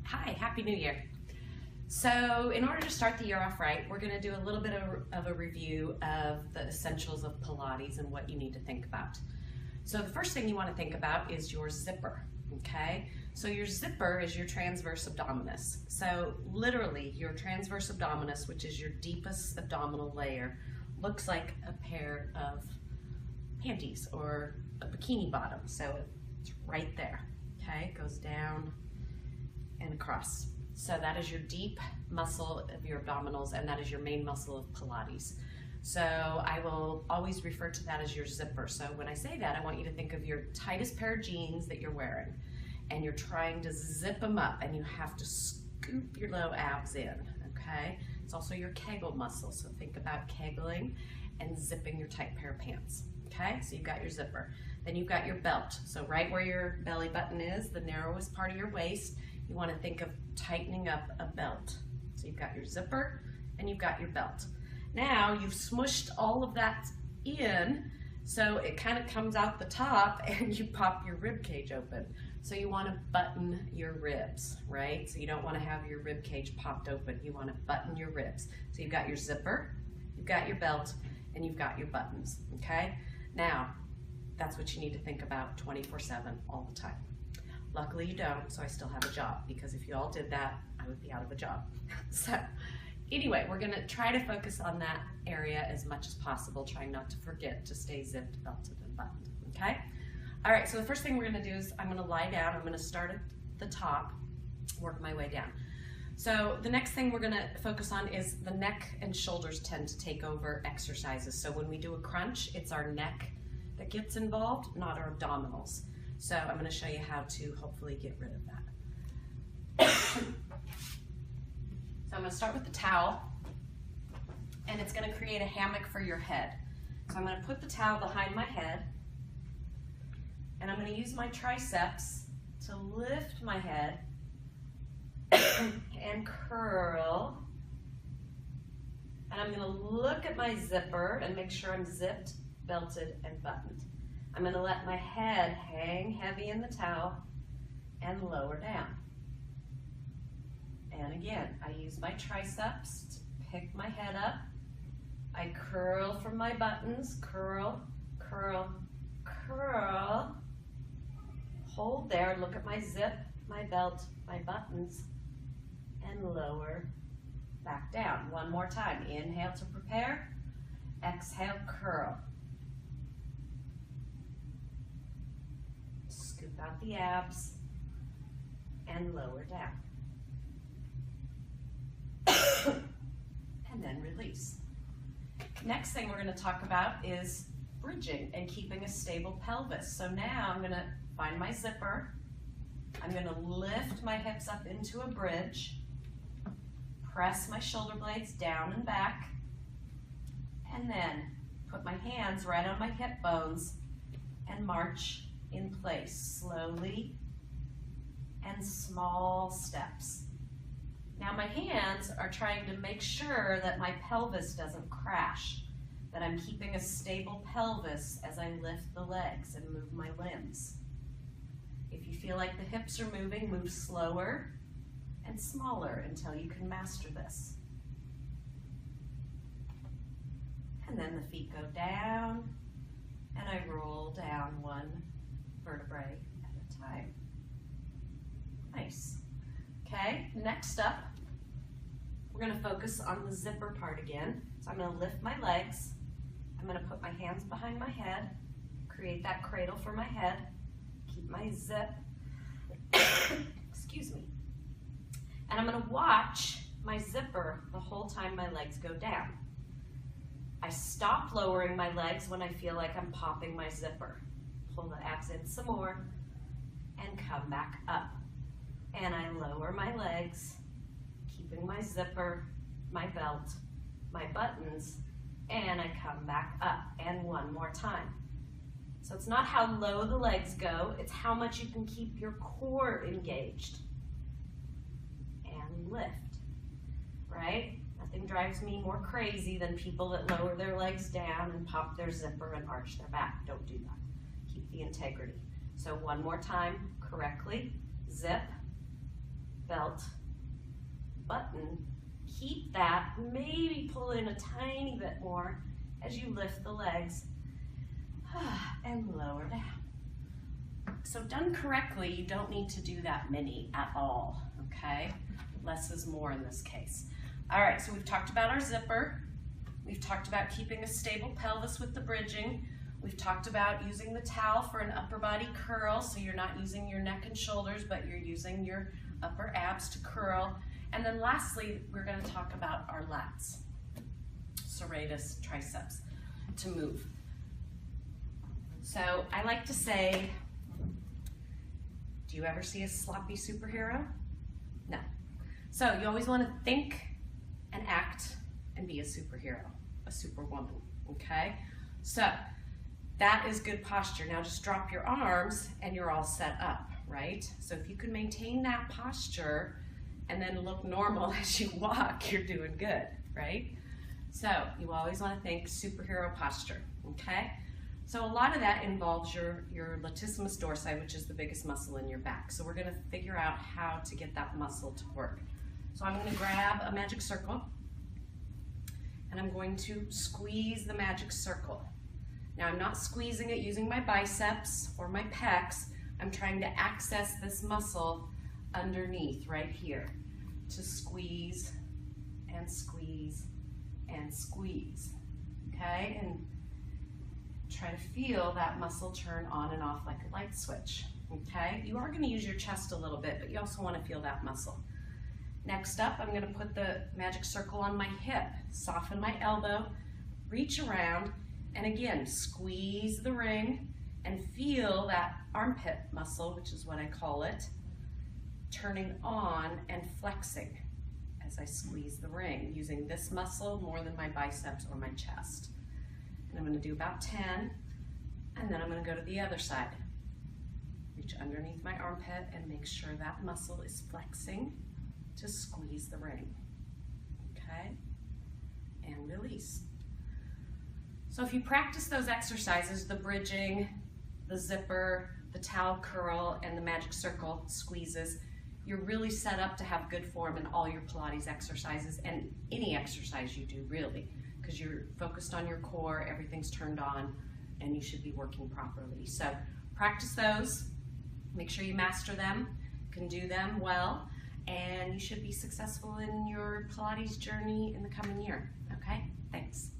Hi, Happy New Year. So in order to start the year off right, we're going to do a little bit of a review of the essentials of Pilates and what you need to think about. So the first thing you want to think about is your zipper, okay? So your zipper is your transverse abdominis. So literally your transverse abdominis, which is your deepest abdominal layer, looks like a pair of panties or a bikini bottom. So it's right there, okay? It goes down and across. So that is your deep muscle of your abdominals, and that is your main muscle of Pilates. So I will always refer to that as your zipper. So when I say that, I want you to think of your tightest pair of jeans that you're wearing, and you're trying to zip them up, and you have to scoop your low abs in, okay? It's also your Kegel muscle, so think about kegling and zipping your tight pair of pants, okay? So you've got your zipper. Then you've got your belt. So right where your belly button is, the narrowest part of your waist, you want to think of tightening up a belt. So you've got your zipper and you've got your belt. Now you've smushed all of that in, so it kind of comes out the top and you pop your rib cage open. So you want to button your ribs, right? So you don't want to have your rib cage popped open. You want to button your ribs. So you've got your zipper, you've got your belt, and you've got your buttons, okay? Now, that's what you need to think about 24/7 all the time. Luckily you don't, so I still have a job, because if you all did that, I would be out of a job. So anyway, we're gonna try to focus on that area as much as possible, trying not to forget to stay zipped, belted, and buttoned, okay? All right, so the first thing we're gonna do is I'm gonna lie down. I'm gonna start at the top, work my way down. So the next thing we're gonna focus on is the neck and shoulders tend to take over exercises. So when we do a crunch, it's our neck that gets involved, not our abdominals. So I'm going to show you how to hopefully get rid of that. So I'm going to start with the towel, and it's going to create a hammock for your head. So I'm going to put the towel behind my head, and I'm going to use my triceps to lift my head and curl. And I'm going to look at my zipper and make sure I'm zipped, belted, and buttoned. I'm going to let my head hang heavy in the towel and lower down. And again, I use my triceps to pick my head up. I curl from my buttons, curl, curl, curl. Hold there, look at my zip, my belt, my buttons, and lower back down. One more time. Inhale to prepare. Exhale, curl. Scoop out the abs and lower down. And then release. Next thing we're going to talk about is bridging and keeping a stable pelvis. So now I'm going to find my zipper. I'm going to lift my hips up into a bridge, press my shoulder blades down and back, and then put my hands right on my hip bones and march in place, slowly and small steps. Now my hands are trying to make sure that my pelvis doesn't crash, that I'm keeping a stable pelvis as I lift the legs and move my limbs. If you feel like the hips are moving, move slower and smaller until you can master this. And then the feet go down, and I roll down one vertebrae at a time. Nice. Okay, next up, we're going to focus on the zipper part again. So I'm going to lift my legs. I'm going to put my hands behind my head, create that cradle for my head, keep my zip, excuse me. And I'm going to watch my zipper the whole time my legs go down. I stop lowering my legs when I feel like I'm popping my zipper. Pull the abs in some more and come back up. And I lower my legs, keeping my zipper, my belt, my buttons, and I come back up. And one more time. So it's not how low the legs go, it's how much you can keep your core engaged. And lift, right? Nothing drives me more crazy than people that lower their legs down and pop their zipper and arch their back. Don't do that. Keep the integrity. So one more time, correctly, zip, belt button. Keep that, maybe pull in a tiny bit more as you lift the legs and lower down. So done correctly, you don't need to do that many at all, okay? Less is more in this case. All right, so we've talked about our zipper. We've talked about keeping a stable pelvis with the bridging. We've talked about using the towel for an upper body curl, so you're not using your neck and shoulders, but you're using your upper abs to curl. And then lastly, we're going to talk about our lats, serratus triceps, to move. So I like to say, do you ever see a sloppy superhero? No. So you always want to think and act and be a superhero, a superwoman, okay? So that is good posture. Now just drop your arms and you're all set up, right? So if you can maintain that posture and then look normal as you walk, you're doing good, right? So you always want to think superhero posture, okay? So a lot of that involves your latissimus dorsi, which is the biggest muscle in your back. So we're going to figure out how to get that muscle to work. So I'm going to grab a magic circle and I'm going to squeeze the magic circle. Now I'm not squeezing it using my biceps or my pecs. I'm trying to access this muscle underneath right here to squeeze and squeeze and squeeze, okay? And try to feel that muscle turn on and off like a light switch, okay? You are going to use your chest a little bit, but you also want to feel that muscle. Next up, I'm going to put the magic circle on my hip, soften my elbow, reach around, and again, squeeze the ring and feel that armpit muscle, which is what I call it, turning on and flexing as I squeeze the ring, using this muscle more than my biceps or my chest. And I'm going to do about 10, and then I'm going to go to the other side. Reach underneath my armpit and make sure that muscle is flexing to squeeze the ring, okay? And release. So if you practice those exercises, the bridging, the zipper, the towel curl, and the magic circle squeezes, you're really set up to have good form in all your Pilates exercises and any exercise you do, really, because you're focused on your core, everything's turned on, and you should be working properly. So practice those, make sure you master them, can do them well, and you should be successful in your Pilates journey in the coming year, okay? Thanks.